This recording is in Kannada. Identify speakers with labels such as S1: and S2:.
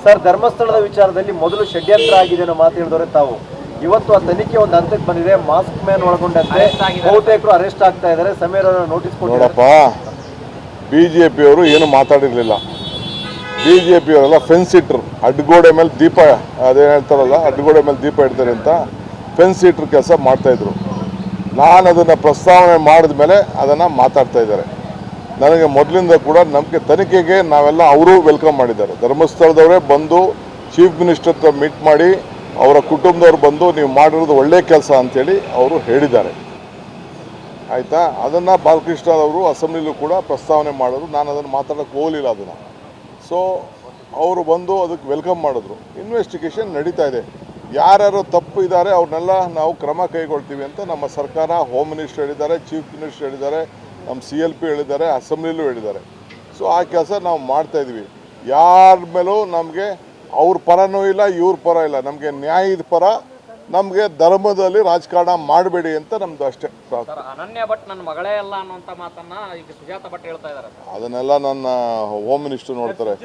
S1: ಸರ್, ಧರ್ಮಸ್ಥಳದ ವಿಚಾರದಲ್ಲಿ ಮೊದಲು ಷಡ್ಯಂತ್ರ ಆಗಿದೆ ಅನ್ನೋ ಮಾತು ಹೇಳಿದವರೆ ತಾವು. ಇವತ್ತು ಆ ತನಿಖೆ ಒಂದು ಹಂತಕ್ಕೆ ಬಂದಿದೆ. ಮಾಸ್ಕ್ ಮ್ಯಾನ್ ಒಳಗೊಂಡಂತೆ ಬಹುತೇಕರು ಅರೆಸ್ಟ್ ಆಗ್ತಾ ಇದ್ದಾರೆ. ಸಮೀರ್ ಅವರ ನೋಟಿಸ್
S2: ನೋಡಪ್ಪ, ಬಿಜೆಪಿಯವರು ಏನು ಮಾತಾಡಿರಲಿಲ್ಲ. ಬಿಜೆಪಿಯವರೆಲ್ಲ ಫೆನ್ಸ್ ಇಟ್ರು, ಅಡ್ಗೋಡೆ ಮೇಲೆ ದೀಪ, ಅದೇನು ಹೇಳ್ತಾರಲ್ಲ, ಅಡ್ಗೋಡೆ ಮೇಲೆ ದೀಪ ಇಡ್ತಾರೆ ಅಂತ ಫೆನ್ಸ್ ಇಟ್ರು ಕೆಲಸ ಮಾಡ್ತಾಯಿದ್ರು. ನಾನು ಅದನ್ನು ಪ್ರಸ್ತಾವನೆ ಮಾಡಿದ ಮೇಲೆ ಅದನ್ನು ಮಾತಾಡ್ತಾ ಇದ್ದಾರೆ. ನನಗೆ ಮೊದಲಿಂದ ಕೂಡ ನಮಗೆ ತನಿಖೆಗೆ ನಾವೆಲ್ಲ ಅವರು ವೆಲ್ಕಮ್ ಮಾಡಿದ್ದಾರೆ. ಧರ್ಮಸ್ಥಳದವರೇ ಬಂದು ಚೀಫ್ ಮಿನಿಸ್ಟರ್ ಹತ್ರ ಮೀಟ್ ಮಾಡಿ ಅವರ ಕುಟುಂಬದವ್ರು ಬಂದು ನೀವು ಮಾಡಿರೋದು ಒಳ್ಳೆಯ ಕೆಲಸ ಅಂಥೇಳಿ ಅವರು ಹೇಳಿದ್ದಾರೆ. ಆಯಿತಾ? ಅದನ್ನು ಬಾಲಕೃಷ್ಣ ಅವರು ಅಸೆಂಬ್ಲಿಲೂ ಕೂಡ ಪ್ರಸ್ತಾವನೆ ಮಾಡಿದ್ರು. ನಾನು ಅದನ್ನು ಮಾತಾಡೋಕ್ಕೆ ಹೋಗಲಿಲ್ಲ ಅದನ್ನು. ಸೊ ಅವರು ಬಂದು ಅದಕ್ಕೆ ವೆಲ್ಕಮ್ ಮಾಡಿದ್ರು. ಇನ್ವೆಸ್ಟಿಗೇಷನ್ ನಡೀತಾ ಇದೆ. ಯಾರ್ಯಾರು ತಪ್ಪು ಇದ್ದಾರೆ ಅವ್ರನ್ನೆಲ್ಲ ನಾವು ಕ್ರಮ ಕೈಗೊಳ್ತೀವಿ ಅಂತ ನಮ್ಮ ಸರ್ಕಾರ, ಹೋಮ್ ಮಿನಿಸ್ಟರ್ ಹೇಳಿದ್ದಾರೆ, ಚೀಫ್ ಮಿನಿಸ್ಟರ್ ಹೇಳಿದ್ದಾರೆ, ನಮ್ಮ CLP ಹೇಳಿದ್ದಾರೆ, ಅಸೆಂಬ್ಲಿಲೂ ಹೇಳಿದ್ದಾರೆ. ಸೊ ಆ ಕೆಲಸ ನಾವು ಮಾಡ್ತಾಯಿದ್ವಿ. ಯಾರ ಮೇಲೂ ನಮಗೆ ಅವ್ರ ಪರನೂ ಇಲ್ಲ, ಇವ್ರ ಪರ ಇಲ್ಲ. ನಮಗೆ ನ್ಯಾಯದ ಪರ, ನಮಗೆ ಧರ್ಮದಲ್ಲಿ ರಾಜಕಾರಣ ಮಾಡಬೇಡಿ ಅಂತ ನಮ್ದು ಅಷ್ಟೇ.
S3: ಅನನ್ಯ ಭಟ್ ನನ್ನ ಮಗಳೇ ಅಲ್ಲ ಅನ್ನುವಂಥ ಮಾತನ್ನ ಈಗ ಸುಜಾತ ಭಟ್ ಹೇಳ್ತಾ ಇದ್ದಾರೆ.
S2: ಅದನ್ನೆಲ್ಲ ನನ್ನ ಹೋಮ್ ಮಿನಿಸ್ಟರ್ ನೋಡ್ತಾರೆ.